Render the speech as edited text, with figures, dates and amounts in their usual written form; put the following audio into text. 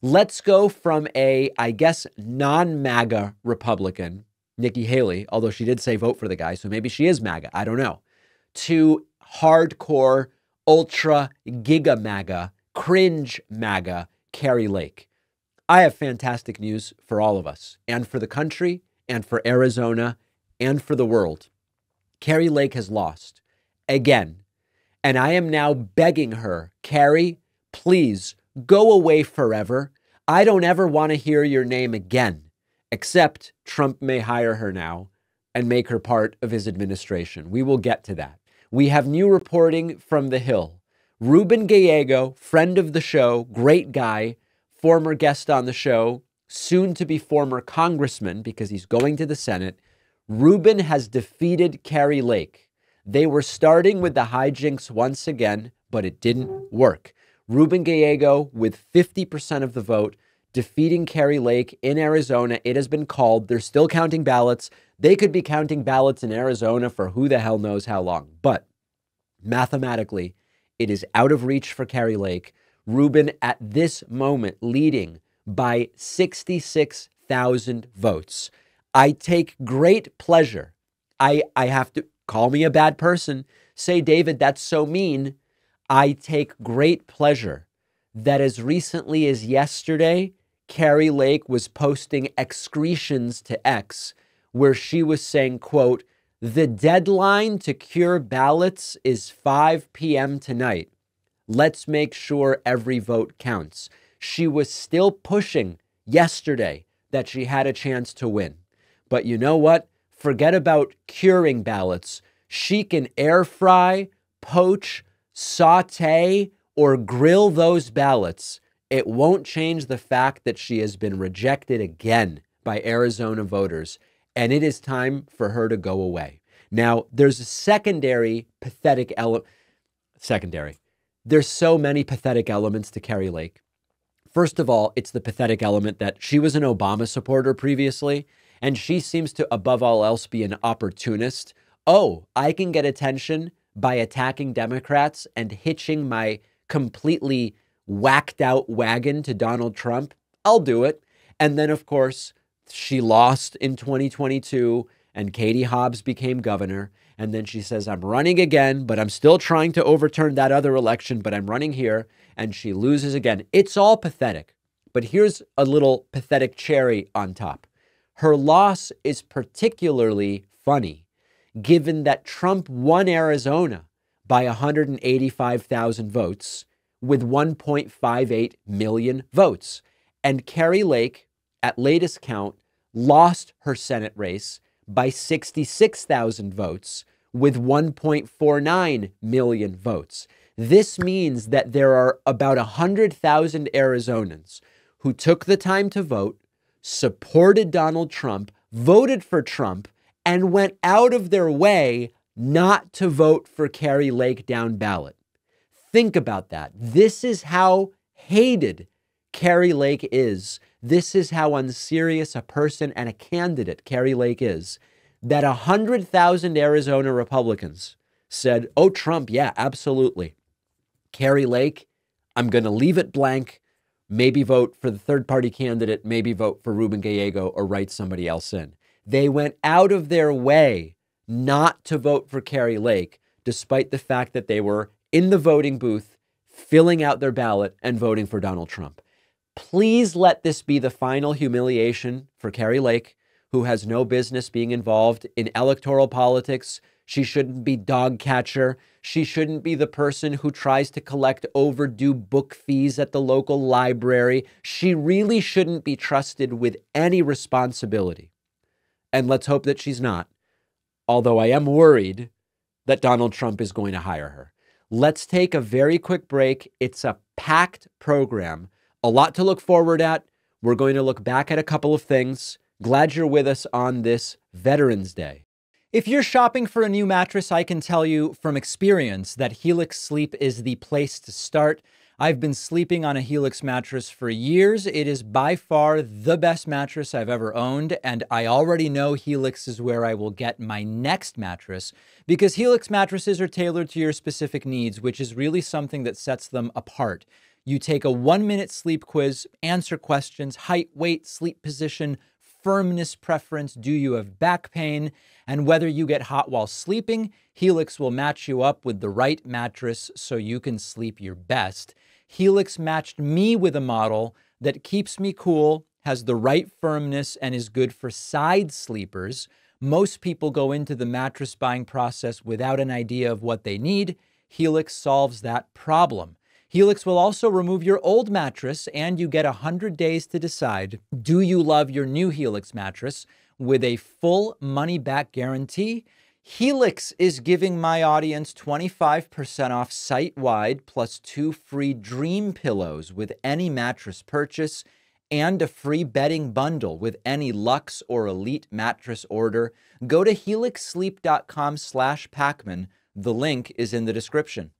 Let's go from a, I guess, non-MAGA Republican, Nikki Haley, although she did say vote for the guy, so maybe she is MAGA, I don't know, to hardcore, ultra, giga MAGA, cringe MAGA, Kari Lake. I have fantastic news for all of us, and for the country, and for Arizona, and for the world. Kari Lake has lost again, and I am now begging her, Kari, please go away forever. I don't ever want to hear your name again, except Trump may hire her now and make her part of his administration. We will get to that. We have new reporting from the Hill. Ruben Gallego, friend of the show, great guy, former guest on the show, soon to be former congressman because he's going to the Senate. Ruben has defeated Kari Lake. They were starting with the hijinks once again, but it didn't work. Ruben Gallego, with 50% of the vote, defeating Kari Lake in Arizona. It has been called. They're still counting ballots. They could be counting ballots in Arizona for who the hell knows how long. But mathematically, it is out of reach for Kari Lake. Ruben, at this moment, leading by 66,000 votes. I take great pleasure. I have to call me a bad person, say, David, that's so mean. I take great pleasure that as recently as yesterday, Kari Lake was posting excretions to X where she was saying, quote, the deadline to cure ballots is 5 p.m. tonight. Let's make sure every vote counts. She was still pushing yesterday that she had a chance to win. But you know what? Forget about curing ballots. She can air fry, poach, saute, or grill those ballots. It won't change the fact that she has been rejected again by Arizona voters, and it is time for her to go away. Now, there's a secondary pathetic element. There's so many pathetic elements to Kari Lake. First of all, it's the pathetic element that she was an Obama supporter previously, and she seems to, above all else, be an opportunist. Oh, I can get attention by attacking Democrats and hitching my completely whacked out wagon to Donald Trump. I'll do it. And then, of course, she lost in 2022 and Katie Hobbs became governor. And then she says, I'm running again, but I'm still trying to overturn that other election, but I'm running here. And she loses again. It's all pathetic. But here's a little pathetic cherry on top. Her loss is particularly funny, given that Trump won Arizona by 185,000 votes with 1.58 million votes. And Kari Lake, at latest count, lost her Senate race by 66,000 votes with 1.49 million votes. This means that there are about 100,000 Arizonans who took the time to vote, supported Donald Trump, voted for Trump, and went out of their way not to vote for Kari Lake down ballot. Think about that. This is how hated Kari Lake is. This is how unserious a person and a candidate Kari Lake is, that 100,000 Arizona Republicans said, oh, Trump, yeah, absolutely. Kari Lake, I'm going to leave it blank. Maybe vote for the third-party candidate, maybe vote for Ruben Gallego or write somebody else in. They went out of their way not to vote for Kari Lake, despite the fact that they were in the voting booth, filling out their ballot and voting for Donald Trump. Please let this be the final humiliation for Kari Lake, who has no business being involved in electoral politics. She shouldn't be dog catcher. She shouldn't be the person who tries to collect overdue book fees at the local library. She really shouldn't be trusted with any responsibility. And let's hope that she's not, although I am worried that Donald Trump is going to hire her. Let's take a very quick break. It's a packed program, a lot to look forward at. We're going to look back at a couple of things. Glad you're with us on this Veterans Day. If you're shopping for a new mattress, I can tell you from experience that Helix Sleep is the place to start. I've been sleeping on a Helix mattress for years. It is by far the best mattress I've ever owned, and I already know Helix is where I will get my next mattress because Helix mattresses are tailored to your specific needs, which is really something that sets them apart. You take a 1-minute sleep quiz, answer questions, height, weight, sleep position, firmness preference, do you have back pain, and whether you get hot while sleeping. Helix will match you up with the right mattress so you can sleep your best. Helix matched me with a model that keeps me cool, has the right firmness, and is good for side sleepers. Most people go into the mattress buying process without an idea of what they need. Helix solves that problem. Helix will also remove your old mattress, and you get 100 days to decide, do you love your new Helix mattress with a full money-back guarantee? Helix is giving my audience 25% off site-wide plus 2 free dream pillows with any mattress purchase and a free bedding bundle with any Luxe or Elite mattress order. Go to helixsleep.com/Pacman. The link is in the description.